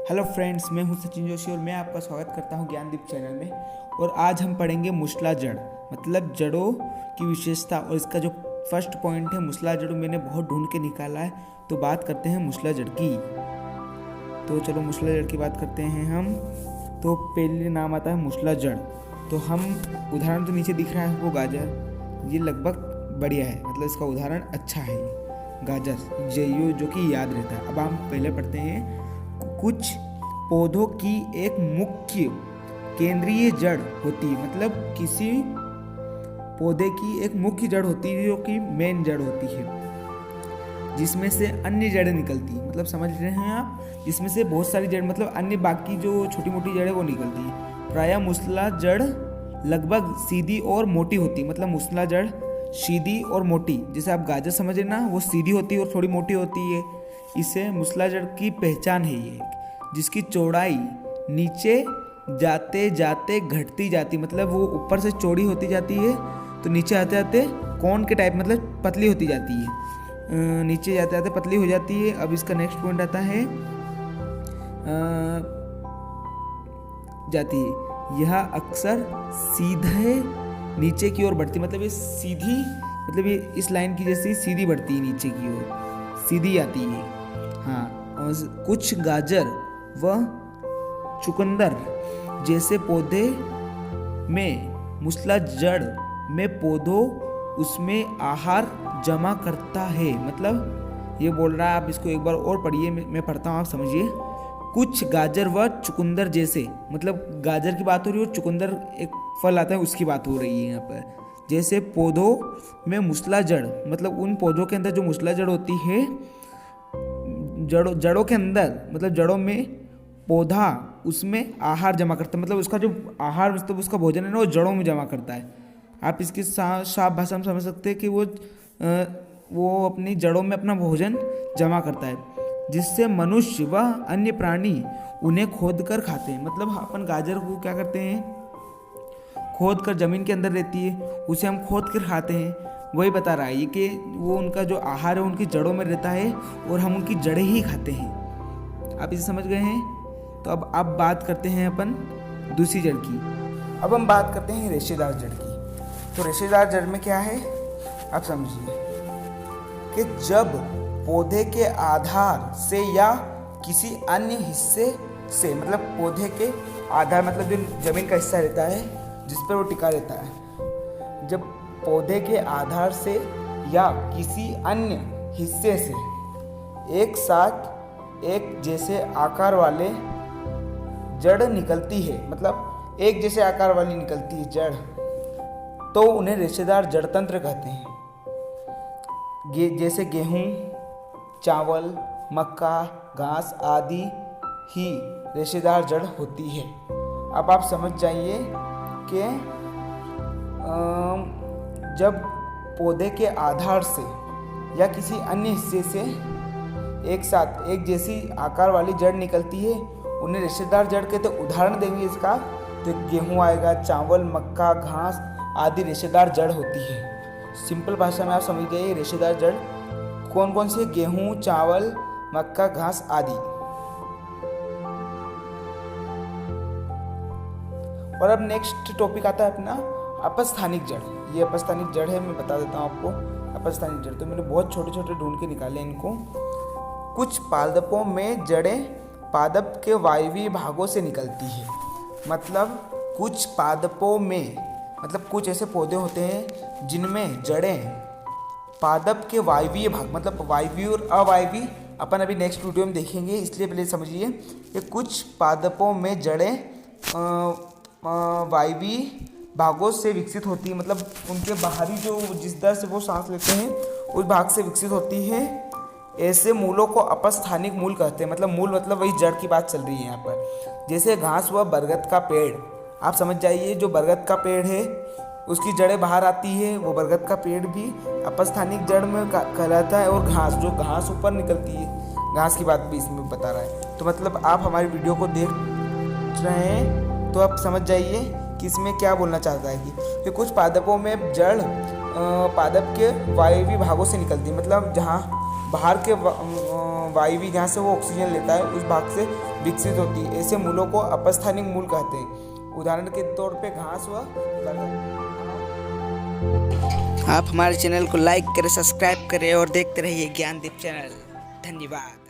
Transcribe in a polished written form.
Hello friends, मैं हूं सचिन जोशी और मैं आपका स्वागत करता हूं ज्ञानदीप चैनल में। और आज हम पढ़ेंगे मूसला जड़, मतलब जड़ों की विशेषता। और इसका जो फर्स्ट पॉइंट है मूसला जड़, मैंने बहुत ढूंढ के निकाला है। तो बात करते हैं मूसला जड़ की। तो चलो मूसला जड़ की बात करते हैं हम। तो पहले नाम आता है मूसला जड़। तो हम उदाहरण तो नीचे दिख रहा है वो गाजर, ये लगभग बढ़िया है, मतलब इसका उदाहरण अच्छा है। गाजर जो कि याद रहता है। अब हम पहले पढ़ते हैं। कुछ पौधों की एक मुख्य केंद्रीय जड़ होती है, मतलब किसी पौधे की एक मुख्य जड़ होती है जो कि मेन जड़ होती है, जिसमें से अन्य जड़ें निकलती है। मतलब समझ रहे हैं आप, जिसमें से बहुत सारी जड़, मतलब अन्य बाकी जो छोटी मोटी जड़ें वो निकलती है। प्रायः मूसला जड़ लगभग सीधी और मोटी होती है। मतलब मूसला जड़ सीधी और मोटी, जैसे आप गाजर समझ रहे ना, वो सीधी होती है और थोड़ी मोटी होती है। इसे मूसला जड़ की पहचान है ये, जिसकी चौड़ाई नीचे जाते जाते घटती जाती, मतलब वो ऊपर से चौड़ी होती जाती है तो नीचे आते आते कोन के टाइप, मतलब पतली होती जाती है, नीचे जाते जाते पतली हो जाती है। अब इसका नेक्स्ट पॉइंट आता है जाती है। यह अक्सर सीधे नीचे की ओर बढ़ती, मतलब ये सीधी, मतलब ये इस लाइन की जैसी सीधी बढ़ती है, नीचे की ओर सीधी आती है। हाँ, और कुछ गाजर व चुकंदर जैसे पौधे में मूसला जड़ में पौधों उसमें आहार जमा करता है। मतलब ये बोल रहा है, आप इसको एक बार और पढ़िए, मैं पढ़ता हूँ, आप समझिए। कुछ गाजर व चुकंदर जैसे, मतलब गाजर की बात हो रही है और चुकंदर एक फल आता है उसकी बात हो रही है यहाँ पर। जैसे पौधों में मूसला जड़, मतलब उन पौधों के अंदर जो मूसला जड़ होती है, जड़ों के अंदर, मतलब जड़ों में पौधा उसमें आहार जमा करता है। मतलब उसका जो आहार, मतलब उसका भोजन है ना, वो जड़ों में जमा करता है। आप इसकी साफ भाषा में समझ सकते हैं कि वो अपनी जड़ों में अपना भोजन जमा करता है, जिससे मनुष्य व अन्य प्राणी उन्हें खोद कर खाते हैं। मतलब अपन गाजर को क्या करते हैं, खोद कर, जमीन के अंदर रहती है, उसे हम खोद कर खाते हैं। वही बता रहा है ये कि वो उनका जो आहार है उनकी जड़ों में रहता है और हम उनकी जड़ें ही खाते हैं। आप इसे समझ गए हैं। तो अब बात करते हैं अपन दूसरी जड़ की। अब हम बात करते हैं रेशेदार जड़ की। तो रेशेदार जड़ में क्या है, आप समझिए कि जब पौधे के आधार से या किसी अन्य हिस्से से, मतलब पौधे के आधार, मतलब जो जमीन का हिस्सा रहता है जिस पर वो टिका रहता है, जब पौधे के आधार से या किसी अन्य हिस्से से एक साथ एक जैसे आकार वाले जड़ निकलती है, मतलब एक जैसे आकार वाली निकलती है जड़, तो उन्हें रेशेदार जड़ तंत्र कहते हैं। जैसे गेहूँ, चावल, मक्का, घास आदि ही रेशेदार जड़ होती है। अब आप समझ जाइए कि जब पौधे के आधार से या किसी अन्य हिस्से से एक साथ एक जैसी आकार वाली जड़ निकलती है, उन्हें रेशेदार जड़ कहते हैं। उदाहरण देंगे इसका तो गेहूँ आएगा, चावल, मक्का, घास आदि रेशेदार जड़ होती है। सिंपल भाषा में आप समझ जाइए रेशेदार जड़ कौन कौन सी, गेहूँ, चावल, मक्का, घास आदि। और अब नेक्स्ट टॉपिक आता है अपना अपस्थानिक जड़। ये अपस्थानिक जड़ है, मैं बता देता हूँ आपको। अपस्थानिक जड़ तो मैंने बहुत छोटे छोटे ढूंढ के निकाले इनको। कुछ पादपों में जड़ें पादप के वायवीय भागों से निकलती है। मतलब कुछ पादपों में, मतलब कुछ ऐसे पौधे होते हैं जिनमें जड़ें पादप के वायवीय भाग, मतलब वायवीय और अवायवीय अपन अभी नेक्स्ट वीडियो में देखेंगे, इसलिए पहले समझिए कि कुछ पादपों में जड़ें वायवीय भागों से विकसित होती है। मतलब उनके बाहरी जो, जिस तरह से वो सांस लेते हैं उस भाग से विकसित होती है। ऐसे मूलों को अपस्थानिक मूल कहते हैं। मतलब मूल मतलब वही जड़ की बात चल रही है यहाँ पर। जैसे घास व बरगद का पेड़, आप समझ जाइए, जो बरगद का पेड़ है उसकी जड़ें बाहर आती है, वो बरगद का पेड़ भी अपस्थानिक जड़ में कहलाता है। और घास, जो घास ऊपर निकलती है, घास की बात भी इसमें बता रहा है। तो मतलब आप हमारी वीडियो को देख रहे हैं तो आप समझ जाइए कि इसमें क्या बोलना चाहता है कि कुछ पादपों में जड़ पादप के वायवीय भागों से निकलती है। मतलब जहाँ बाहर के वायु भी जहाँ से वो ऑक्सीजन लेता है उस भाग से विकसित होती है। ऐसे मूलों को अपस्थानिक मूल कहते हैं। उदाहरण के तौर पे घास व आप हमारे चैनल को लाइक करें, सब्सक्राइब करें और देखते रहिए ज्ञानदीप चैनल। धन्यवाद।